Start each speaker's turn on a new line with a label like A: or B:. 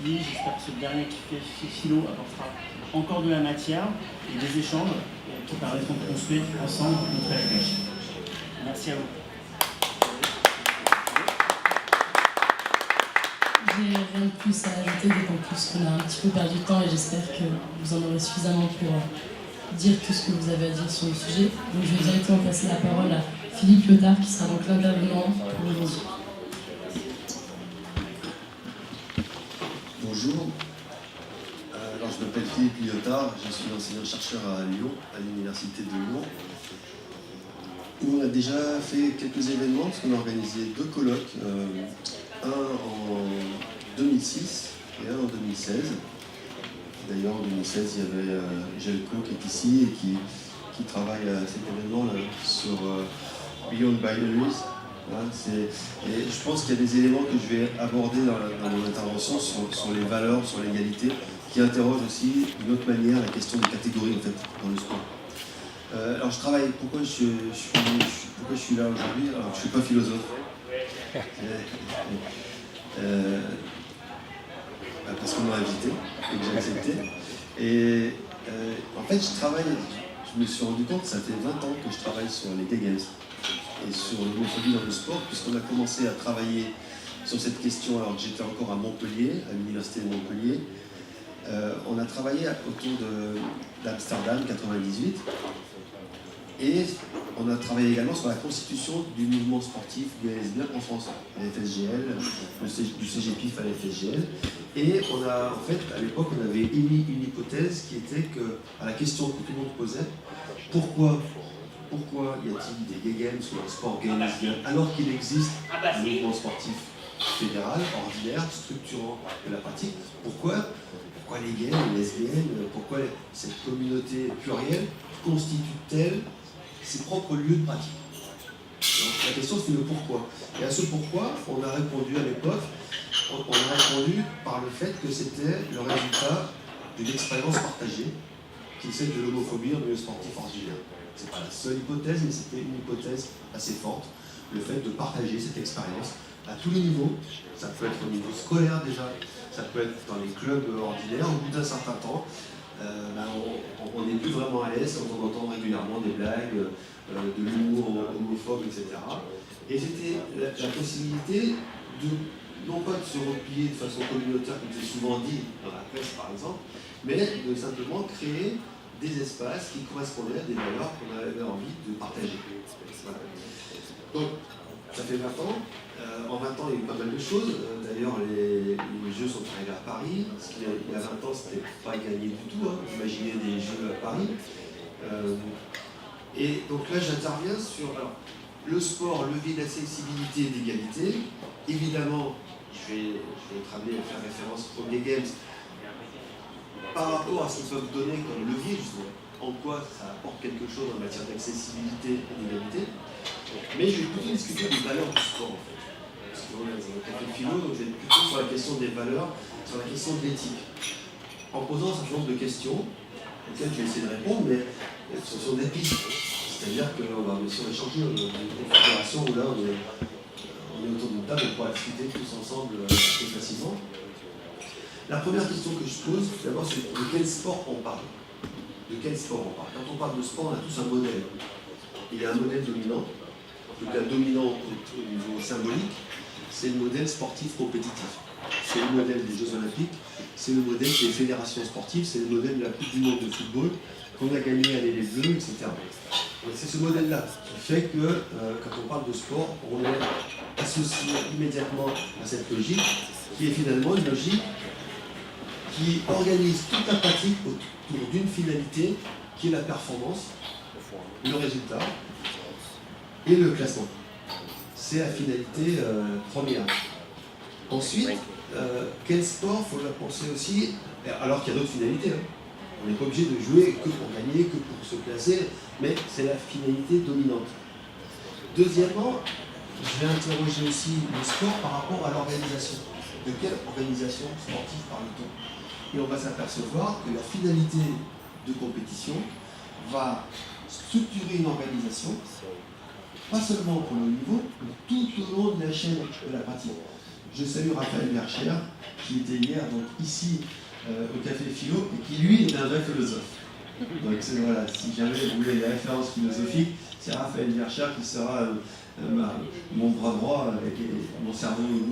A: Philly. J'espère que ce dernier qui fait philo apportera encore de la matière et des échanges qui permettront de construire ensemble notre LFH. Merci à vous.
B: J'ai rien de plus à ajouter, d'autant plus qu'on a un petit peu perdu de temps et j'espère que vous en aurez suffisamment pour dire tout ce que vous avez à dire sur le sujet. Donc je vais directement passer la parole à Philippe Lyotard qui sera donc l'intervenant pour aujourd'hui.
C: Bonjour, alors je m'appelle Philippe Lyotard, je suis enseignant-chercheur à Lyon, à l'université de Lyon, où on a déjà fait quelques événements, parce qu'on a organisé 2 colloques, un en 2006 et un en 2016. D'ailleurs en 2016 il y avait Gelco qui est ici et qui travaille à cet événement-là sur Beyond Binaries. Voilà, et je pense qu'il y a des éléments que je vais aborder dans mon intervention sur les valeurs, sur l'égalité, qui interrogent aussi d'une autre manière la question des catégories en fait, dans le sport. Alors je travaille, pourquoi je suis là aujourd'hui? Alors je ne suis pas philosophe. Parce qu'on m'a invité et que j'ai accepté. Et en fait je me suis rendu compte que ça fait 20 ans que je travaille sur les gay games et sur l'homophobie dans le sport, puisqu'on a commencé à travailler sur cette question alors que j'étais encore à Montpellier, à l'université de Montpellier. On a travaillé autour d'Amsterdam 98 et on a travaillé également sur la constitution du mouvement sportif gay et lesbien en France, à la FSGL, du CGPIF à la FSGL. Et on a, en fait, à l'époque, on avait émis une hypothèse qui était que, à la question que tout le monde posait, pourquoi y a-t-il des gay games sur le sport gay et lesbien alors qu'il existe un mouvement sportif fédéral, ordinaire, structurant de la pratique? Pourquoi les gays, les lesbiennes, pourquoi cette communauté plurielle constitue-t-elle ses propres lieux de pratique? Donc, la question c'est le pourquoi. Et à ce pourquoi, on a répondu à l'époque, on a répondu par le fait que c'était le résultat d'une expérience partagée, qui est celle de l'homophobie en milieu sportif ordinaire. Ce n'est pas la seule hypothèse, mais c'était une hypothèse assez forte, le fait de partager cette expérience à tous les niveaux. Ça peut être au niveau scolaire déjà, ça peut être dans les clubs ordinaires. Au bout d'un certain temps, on n'est plus vraiment à l'aise quand on entend régulièrement des blagues, de l'humour homophobe, etc. Et c'était la possibilité de, non pas de se replier de façon communautaire, comme c'est souvent dit dans la presse par exemple, mais de simplement créer des espaces qui correspondaient à des valeurs qu'on avait envie de partager. Voilà. Donc, ça fait 20 ans. En 20 ans, il y a eu pas mal de choses. D'ailleurs, les Jeux sont arrivés à Paris. Il y a 20 ans, c'était pas gagné du tout. Imaginez des Jeux à Paris. Et donc là, j'interviens sur le sport, levier d'accessibilité et d'égalité. Évidemment, je vais être amené à faire référence aux Gay Games par rapport à ce qu'ils peuvent donner comme levier, justement. En quoi ça apporte quelque chose en matière d'accessibilité et d'égalité. Mais je vais plutôt discuter des valeurs du sport, en fait. Parce qu'on est dans un café de philo, donc je vais être plutôt sur la question des valeurs, sur la question de l'éthique. En posant un certain nombre de questions, auxquelles je vais essayer de répondre, mais ce sont des pistes. C'est-à-dire qu'on va bien sûr échanger dans une configuration où là, on est autour d'une table, on pourra discuter tous ensemble assez facilement. La première question que je pose, d'abord, c'est de quel sport on parle? De quel sport on parle? Quand on parle de sport, on a tous un modèle. Il y a un modèle dominant, en tout cas dominant au niveau symbolique, c'est le modèle sportif compétitif. C'est le modèle des Jeux Olympiques, c'est le modèle des fédérations sportives, c'est le modèle de la Coupe du Monde de football qu'on a gagné à les Bleus, etc. Donc c'est ce modèle-là qui fait que quand on parle de sport, on est associé immédiatement à cette logique, qui est finalement une logique qui organise toute la pratique autour d'une finalité qui est la performance, le résultat et le classement. C'est la finalité première. Ensuite, quel sport faut la penser aussi, alors qu'il y a d'autres finalités. On n'est pas obligé de jouer que pour gagner, que pour se classer, mais c'est la finalité dominante. Deuxièmement, je vais interroger aussi le sport par rapport à l'organisation. De quelle organisation sportive parle-t-on? Et on va s'apercevoir que la finalité de compétition va structurer une organisation, pas seulement pour le niveau, mais tout au long de la chaîne de la pratique. je salue Raphaël Vercher, qui était hier donc, ici au Café Philo, et qui lui est un vrai philosophe. Donc voilà, si jamais vous voulez des références philosophiques, c'est Raphaël Vercher qui sera mon bras droit et mon cerveau